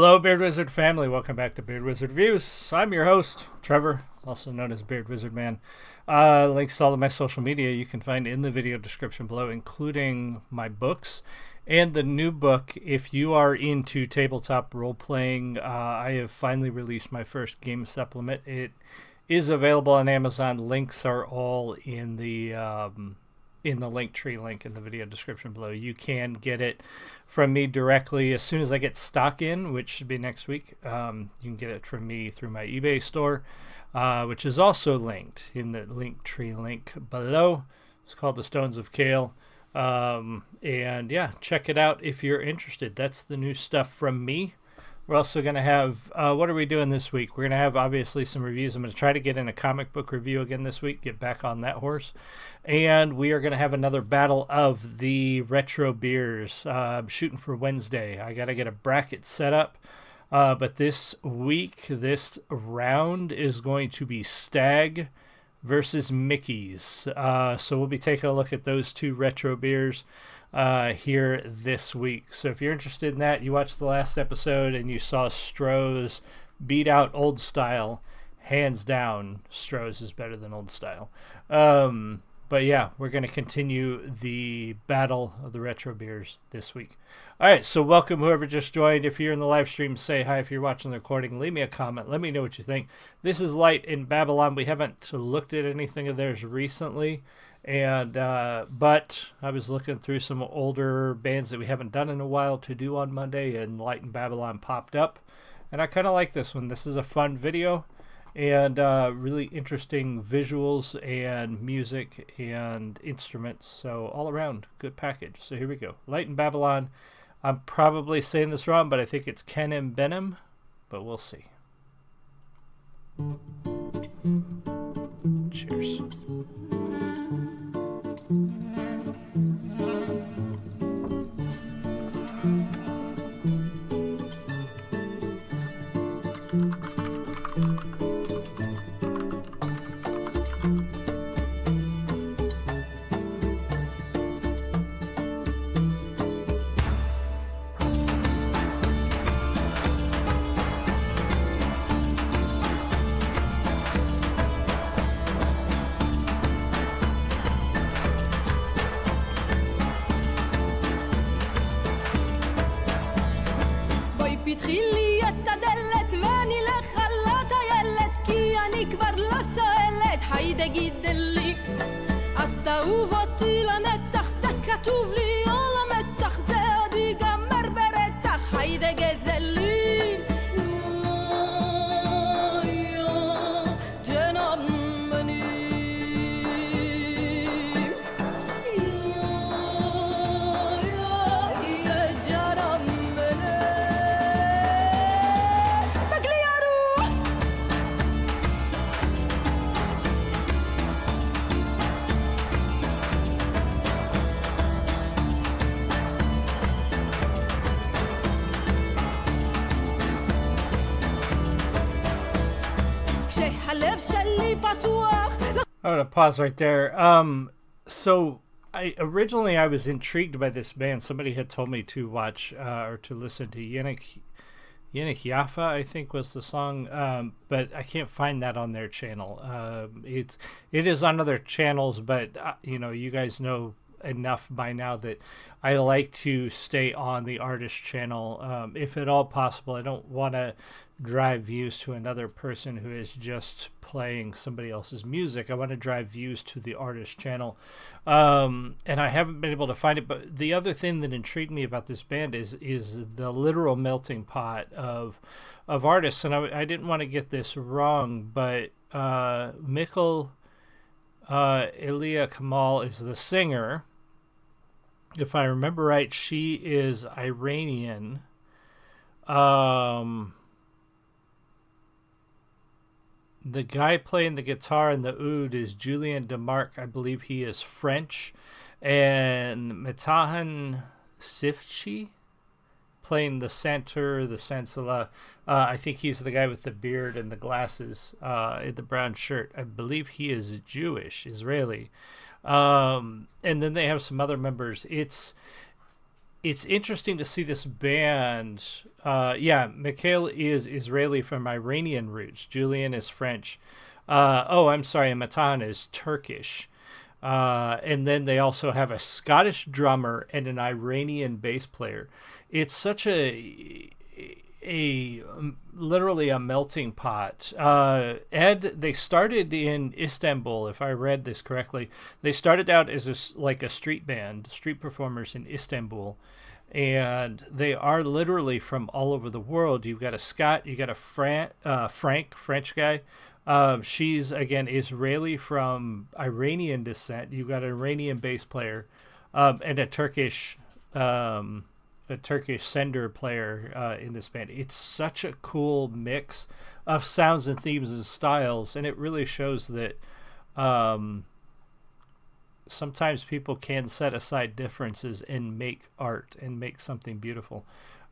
Hello, Beard Wizard family. Welcome back to Beard Wizard Reviews. I'm your host, Trevor, also known as Beard Wizard Man. Links to all of my social media you can find in the video description below, including my books and the new book. If you are into tabletop role-playing, I have finally released my first game supplement. It is available on Amazon. Links are all in the Linktree link in the video description below. You can get it from me directly as soon as I get stock in, which should be next week. You can get it from me through my eBay store, which is also linked in the Linktree link below. It's called The Stones of Kale. And yeah, check it out if you're interested. That's the new stuff from me. We're also going to have, what are we doing this week? We're going to have, obviously, some reviews. I'm going to try to get in a comic book review again this week, get back on that horse. And we are going to have another battle of the retro beers. I'm shooting for Wednesday. I got to get a bracket set up. But this week, this round is going to be Stag versus Mickey's. So we'll be taking a look at those two retro beers here this week. So if you're interested in that, you watched the last episode and you saw Stroh's beat out Old Style. Hands down, Stroh's is better than Old Style. But yeah, we're going to continue the battle of the retro beers this week. All right, so welcome whoever just joined. If you're in the live stream, say hi. If you're watching the recording, leave me a comment. Let me know what you think. This is Light in Babylon. We haven't looked at anything of theirs recently. And but I was looking through some older bands that we haven't done in a while to do on Monday, and Light in Babylon popped up, and I kind of like this one. This is a fun video and really interesting visuals and music and instruments, so all around good package. So here we go. Light in Babylon. I'm probably saying this wrong, but I think it's Canim, Benim, but we'll see. Cheers. תגיד לי, אתה אהוב אותי לנצח, זה כתוב לי על המצח, זה עוד ייגמר ברצח, היידה גזל לי ג'נם בנים ג'נם בנים תגלי ירו I'm gonna pause right there. So I was intrigued by this band. Somebody had told me to watch or to listen to Yannick Yaffa, I think was the song, but I can't find that on their channel. It is on other channels, but you guys know enough by now that I like to stay on the artist channel if at all possible. I don't want to drive views to another person who is just playing somebody else's music. I want to drive views to the artist channel, and I haven't been able to find it. But the other thing that intrigued me about this band is the literal melting pot of artists, and I didn't want to get this wrong, but Mikkel Elia Kamal is the singer. If I remember right, she is Iranian. The guy playing the guitar and the oud is Julien Demarque. I believe he is French. And Metahan Sifchi playing the center, the Sansala. I think he's the guy with the beard and the glasses in the brown shirt. I believe he is Jewish, Israeli. And then they have some other members. it's interesting to see this band. Mikhail is Israeli from Iranian roots. Julian is French. I'm sorry, Matan is Turkish. And then they also have a Scottish drummer and an Iranian bass player. It's such a literally a melting pot. Ed, they started in Istanbul, if I read this correctly. They started out as a street band, street performers in Istanbul, and they are literally from all over the world. You've got a Scot, you got a Frank, French guy. She's again Israeli from Iranian descent. You've got an Iranian bass player, and a Turkish sender player in this band. It's such a cool mix of sounds and themes and styles, and it really shows that sometimes people can set aside differences and make art and make something beautiful.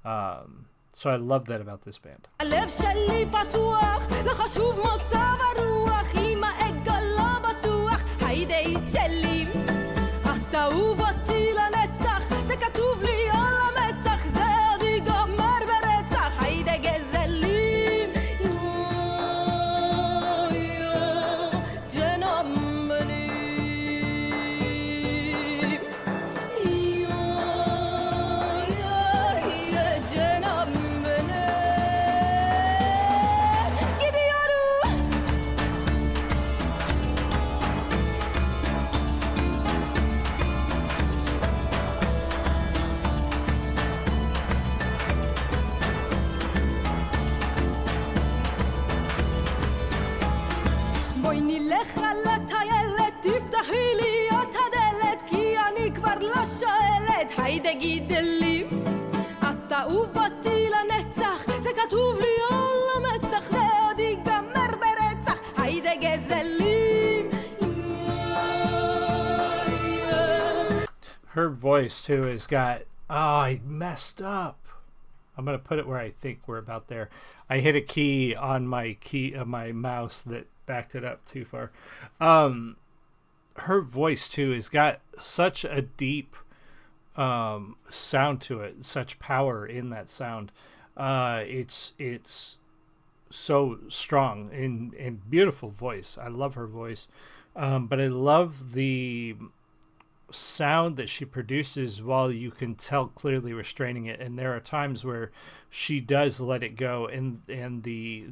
So I love that about this band. הלב שלי פתוח, לא חשוב מוצא ורוח, עם העגל לא בטוח, היידאית שלי. אתה אהוב אותי לנצח, זה כתוב לי על המצח, זה עוד ייגמר ברצח, היידה גזלים. ג'נום בנים. ג'נום בואי נלך על הטיילת, תפתחי לי את הדלת, כי אני כבר לא שואלת, היידה גידלי. את אהוב אותי לנצח, זה כתוב לי על המצח, זה עוד ייגמר ברצח, היידה גזלים. Her voice too has got, I messed up. I'm going to put it where I think we're about there. I hit a key on my mouse that backed it up too far. Her voice too has got such a deep sound to it, such power in that sound. It's so strong and beautiful voice. I love her voice. But I love the sound that she produces while you can tell clearly restraining it, and there are times where she does let it go, and the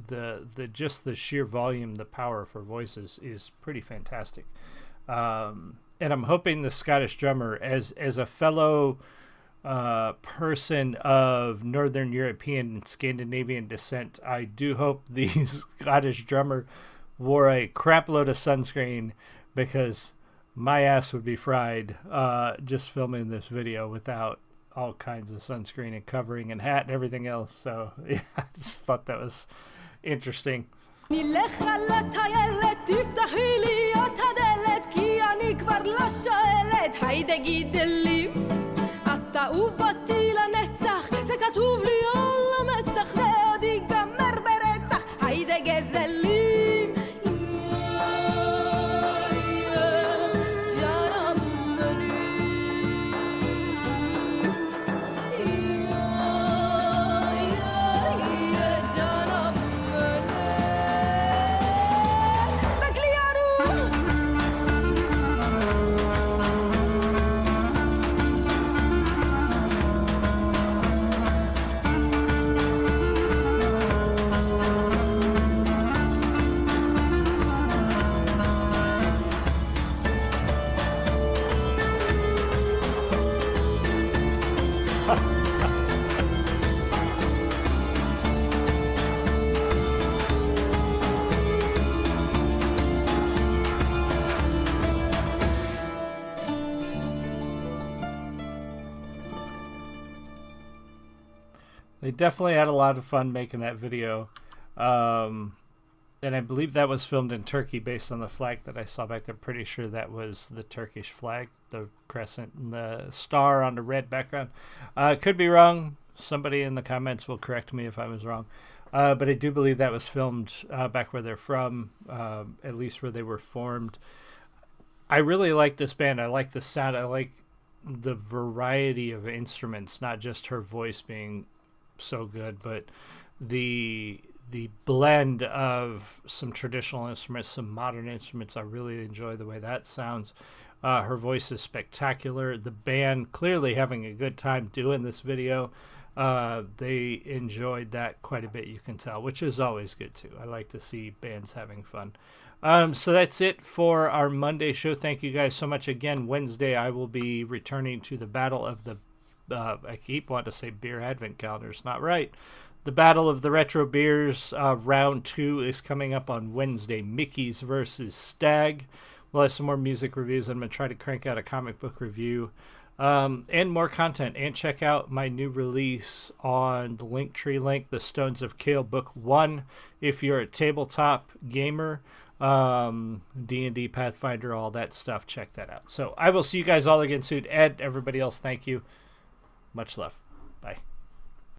just the sheer volume, the power of her voice is pretty fantastic. And I'm hoping the Scottish drummer, as a fellow person of Northern European and Scandinavian descent, I do hope the Scottish drummer wore a crap load of sunscreen, because my ass would be fried just filming this video without all kinds of sunscreen and covering and hat and everything else. So yeah, I just thought that was interesting. נלך על הטיילת, תפתחי לי את הדלת, כי אני כבר לא שואלת, היידה גידלי. את אהוב אותי לנצח, זה כתוב לי על המצח, זה עוד ייגמר ברצח, היידה גזלים. They definitely had a lot of fun making that video. And I believe that was filmed in Turkey based on the flag that I saw back there. Pretty sure that was the Turkish flag, the crescent and the star on the red background. Could be wrong. Somebody in the comments will correct me if I was wrong. But I do believe that was filmed back where they're from, at least where they were formed. I really like this band. I like the sound. I like the variety of instruments, not just her voice being so good, but the blend of some traditional instruments, some modern instruments. I really enjoy the way that sounds. Her voice is spectacular. The band clearly having a good time doing this video. They enjoyed that quite a bit, you can tell, which is always good too. I like to see bands having fun. So that's it for our Monday show. Thank you guys so much. Again, Wednesday I will be returning to the Battle of the I keep wanting to say beer advent calendar. It's not right. The Battle of the Retro Beers round 2 is coming up on Wednesday. Mickey's versus Stag. We'll have some more music reviews. I'm going to try to crank out a comic book review and more content. And check out my new release on the Linktree link, The Stones of Kale Book 1. If you're a tabletop gamer, D&D, Pathfinder, all that stuff, check that out. So I will see you guys all again soon. Ed, everybody else, thank you. Much love. Bye.